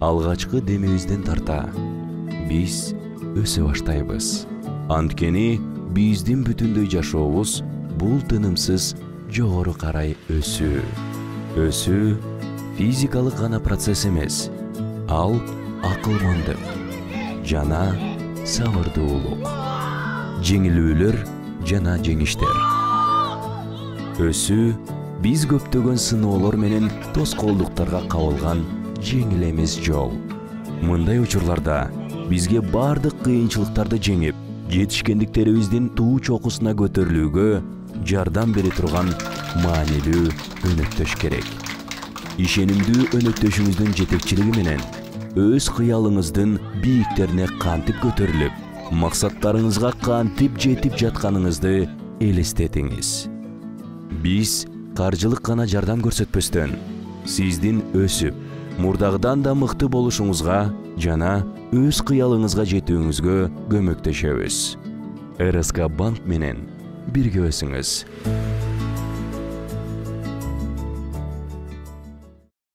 алгачкы демибизден тарта биз өсө баштайбыз. Анткени биздин бүтүндөй жашообуз бул тынымсыз жогору карай өсүү. Өсүү физикалык гана процесс эмес. Ал акылмандык жана сабырдуулук, жеңилүүлөр жана жеңиштер. Өсүү биз көптөгөн сыноолор менен тоскоолдуктарга кабылган жеңил эмес жол. Мындай учурларда бизге бардык кыйынчылыктарды жеңип, жетишкендиктерибиздин туу чокусуна көтөрүлүүгө жардам бере турган маанилүү өнөктөш керек. Ишенимдүү өнөктөшүңүздүн жетекчилиги менен өз кыялыңыздын бийиктерине кантип көтөрүлүп, максаттарыңызга кантип жетип жатканыңызды элестетиңиз. Биз каржылык гана жардам көрсөтпөстөн, сиздин өсүп, мурдагыдан да мыкты болушуңузга жана өз кыялыңызга жетүүңүзгө көмөктөшөбүз. РСК банк менен бирге өсүңүз.